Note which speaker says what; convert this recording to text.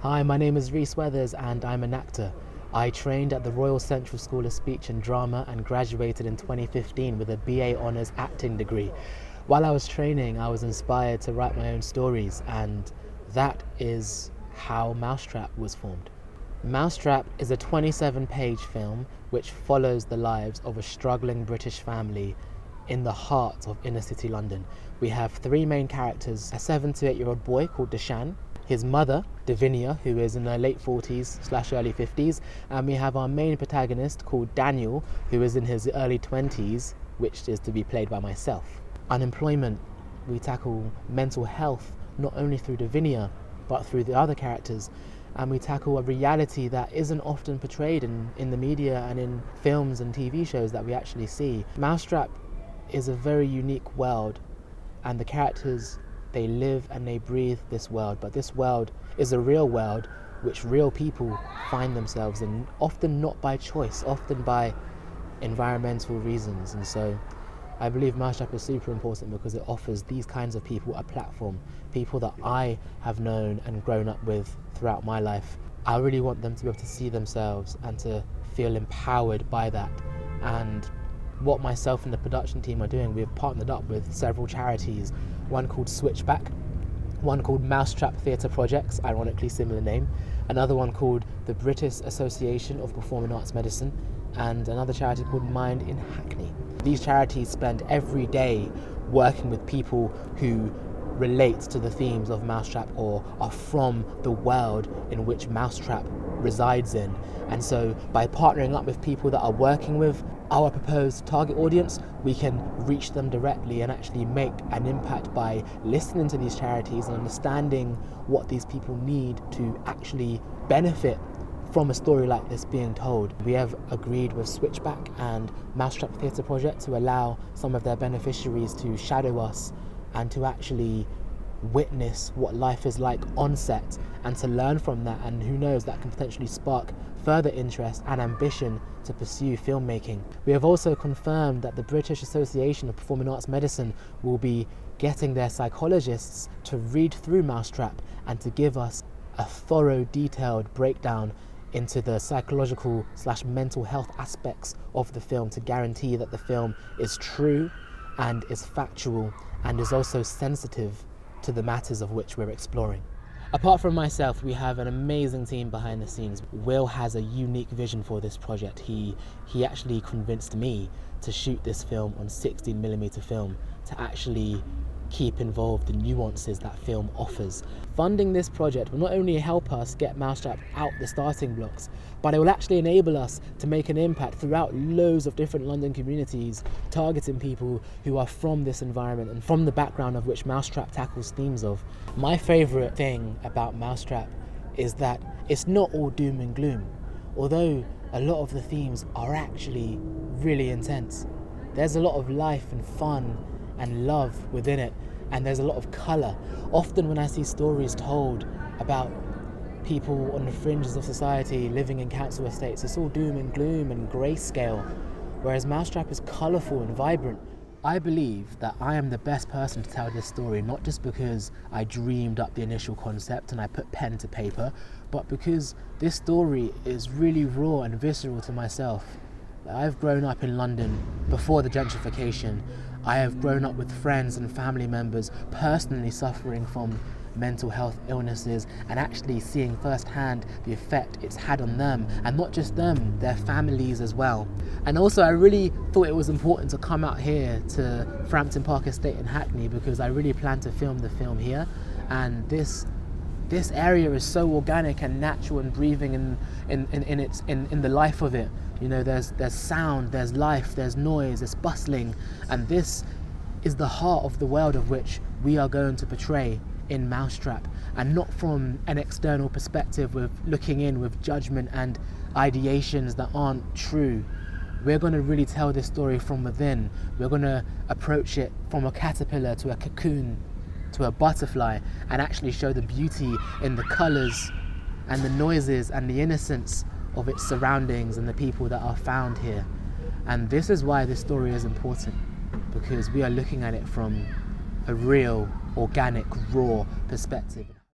Speaker 1: Hi, my name is Rhys Weathers and I'm an actor. I trained at the Royal Central School of Speech and Drama and graduated in 2015 with a BA Honours acting degree. While I was training, I was inspired to write my own stories, and that is how Mousetrap was formed. Mousetrap is a 27-page film which follows the lives of a struggling British family in the heart of inner city London. We have three main characters: a 7 to 8-year-old boy called Deshan, his mother, Davinia, who is in her late 40s/early 50s, and we have our main protagonist called Daniel, who is in his early 20s, which is to be played by myself. Unemployment, we tackle mental health, not only through Davinia, but through the other characters, and we tackle a reality that isn't often portrayed in the media and in films and TV shows that we actually see. Mousetrap is a very unique world, and the characters, they live and they breathe this world, but this world is a real world which real people find themselves in, often not by choice, often by environmental reasons. And so I believe Mousetrap is super important because it offers these kinds of people a platform, people that I have known and grown up with throughout my life. I really want them to be able to see themselves and to feel empowered by that. And what myself and the production team are doing, we've partnered up with several charities, one called Switchback, one called Mousetrap Theatre Projects, ironically similar name, another one called the British Association of Performing Arts Medicine, and another charity called Mind in Hackney. These charities spend every day working with people who relate to the themes of Mousetrap or are from the world in which Mousetrap resides in. And so by partnering up with people that are working with our proposed target audience, we can reach them directly and actually make an impact by listening to these charities and understanding what these people need to actually benefit from a story like this being told. We have agreed with Switchback and Mousetrap Theatre Project to allow some of their beneficiaries to shadow us and to actually witness what life is like on set and to learn from that, and who knows, that can potentially spark further interest and ambition to pursue filmmaking. We have also confirmed that the British Association of Performing Arts Medicine will be getting their psychologists to read through Mousetrap and to give us a thorough, detailed breakdown into the psychological/mental health aspects of the film to guarantee that the film is true and is factual and is also sensitive to the matters of which we're exploring. Apart from myself, we have an amazing team behind the scenes. Will has a unique vision for this project. He actually convinced me to shoot this film on 16mm film to actually keep involved the nuances that film offers. Funding this project will not only help us get Mousetrap out the starting blocks, but it will actually enable us to make an impact throughout loads of different London communities, targeting people who are from this environment and from the background of which Mousetrap tackles themes of. My favourite thing about Mousetrap is that it's not all doom and gloom, although a lot of the themes are actually really intense. There's a lot of life and fun and love within it, and there's a lot of colour. Often when I see stories told about people on the fringes of society living in council estates, it's all doom and gloom and grayscale, whereas Mousetrap is colourful and vibrant. I believe that I am the best person to tell this story, not just because I dreamed up the initial concept and I put pen to paper, but because this story is really raw and visceral to myself. I've grown up in London before the gentrification. I have grown up with friends and family members personally suffering from mental health illnesses and actually seeing firsthand the effect it's had on them, and not just them, their families as well. And also I really thought it was important to come out here to Frampton Park Estate in Hackney because I really plan to film the film here, and this area is so organic and natural and breathing in the life of it. You know, there's sound, there's life, there's noise, there's bustling, and this is the heart of the world of which we are going to portray in Mousetrap, and not from an external perspective with looking in with judgment and ideations that aren't true. We're going to really tell this story from within. We're going to approach it from a caterpillar to a cocoon to a butterfly and actually show the beauty in the colours and the noises and the innocence of its surroundings and the people that are found here. And this is why this story is important, because we are looking at it from a real, organic, raw perspective.